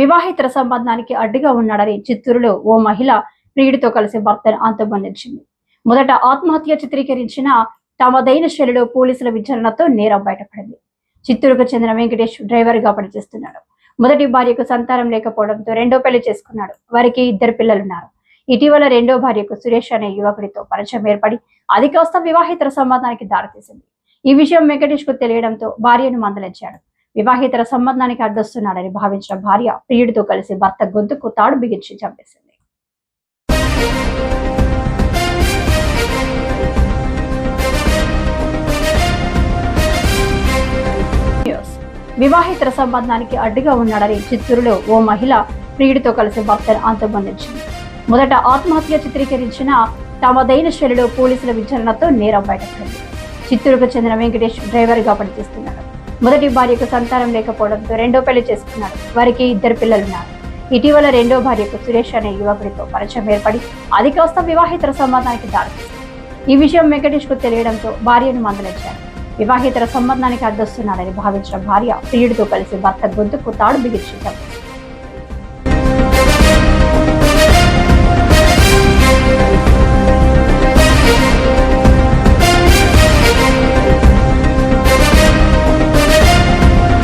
వివాహితర సంబంధానికి అడ్డుగా ఉన్నాడని చిత్తూరులో ఓ మహిళ ప్రియుడితో కలిసి భర్తను అంతమొందించింది. మొదట ఆత్మహత్య చిత్రీకరించిన తమదైన శైలిలో పోలీసుల విచారణతో నేరం బయటపడింది. చిత్తూరుకు చెందిన వెంకటేష్ డ్రైవర్ గా పనిచేస్తున్నాడు. మొదటి భార్యకు సంతానం లేకపోవడంతో రెండో పెళ్లి చేసుకున్నాడు. వారికి 2 పిల్లలున్నారు. ఇటీవల రెండో భార్యకు సురేష్ అనే యువకుడితో పరిచయం ఏర్పడి అది కాస్త వివాహితర సంబంధానికి దారితీసింది. ఈ విషయం వెంకటేష్ కు తెలియడంతో భార్యను మందలించాడు. వివాహితర సంబంధానికి అడ్డొస్తున్నాడని భావించిన భార్య ప్రియుడితో కలిసి భర్త గొంతుకు తాడు బిగించి చంపేసింది. వివాహితర సంబంధానికి అడ్డుగా ఉన్నాడని చిత్తూరులో ఓ మహిళ ప్రియుడితో కలిసి భర్తను అంతమొందించింది. మొదట ఆత్మహత్య చిత్రీకరించిన తమదైన శైలిలో పోలీసుల విచారణతో నేరం బయటపడింది. చిత్తూరుకు చెందిన వెంకటేష్ డ్రైవర్ గా పనిచేస్తున్నాడు. మొదటి భార్యకు సంతానం లేకపోవడంతో రెండో పెళ్లి చేసుకున్నాడు. వారికి 2 పిల్లలున్నారు. ఇటీవల రెండో భార్యకు సురేష్ అనే యువకుడితో పరిచయం ఏర్పడి అది కాస్త వివాహితర సంబంధానికి దారితీసింది. ఈ విషయం వెంకటేష్ కు తెలియడంతో భార్యను మందలించాడు. వివాహితర సంబంధానికి అడ్డొస్తున్నాడని భావించిన భార్య ప్రియుడితో కలిసి భర్త గొంతుకు తాడు బిగించి చంపేసింది.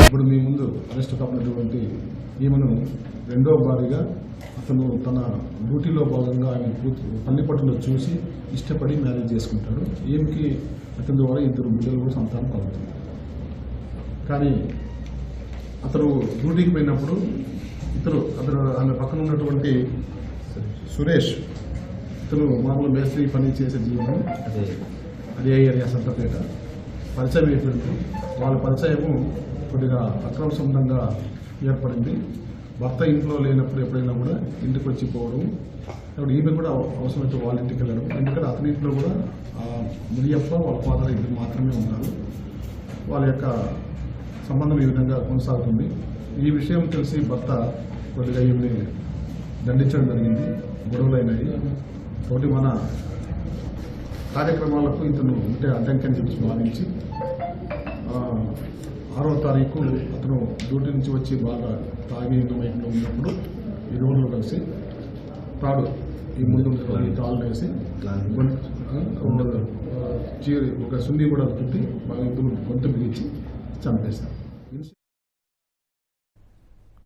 ఇప్పుడు మీ ముందు అరెస్ట్ కాపినటువంటి ఈమెను రెండో భార్యగా అతను తన డ్యూటీలో భాగంగా ఆయన పల్లిపట్టులో చూసి ఇష్టపడి మ్యారేజ్ చేసుకుంటాడు. ఈమెకి అతని ద్వారా 2 బిడ్డలు కూడా సంతానం కలుగుతుంది. కానీ అతను డ్యూటీకి పోయినప్పుడు అతను ఆమె పక్కన ఉన్నటువంటి సురేష్ ఇతను మామూలు మేస్త్రి పని చేసే జీవనం అదే ఏరియా సంతపేట పరిచయం అయిపోయింది. వాళ్ళ పరిచయము కొద్దిగా అక్రమ సంబంధంగా ఏర్పడింది. భర్త ఇంట్లో లేనప్పుడు ఎప్పుడైనా కూడా ఇంటికి వచ్చి పోవడం, ఈమె కూడా అవసరమైతే వాళ్ళ ఇంటికి వెళ్ళడం. ఎందుకంటే అతని ఇంట్లో కూడా మునియప్ప వాళ్ళ ఫాదర్ 2 మాత్రమే ఉన్నారు. వాళ్ళ యొక్క సంబంధం ఈ విధంగా కొనసాగుతుంది. ఈ విషయం తెలిసి భర్త కొద్దిగా ఈమెని దండించడం జరిగింది. గొడవలైనాయి. కాబట్టి మన కార్యక్రమాలకు ఇతను ఉంటే అడ్డంకని చెప్పి భావించి 6వ తారీఖు అతను డ్యూటీ నుంచి వచ్చి బాగా తాగి మైండ్లో ఉన్నప్పుడు ఈ రోడ్లో కలిసి తాడు ఈ ముందు తాళ్ళు వేసి ఒక సున్ని కూడా చుట్టి బాగా గొంతు బిగించి చంపేశారు.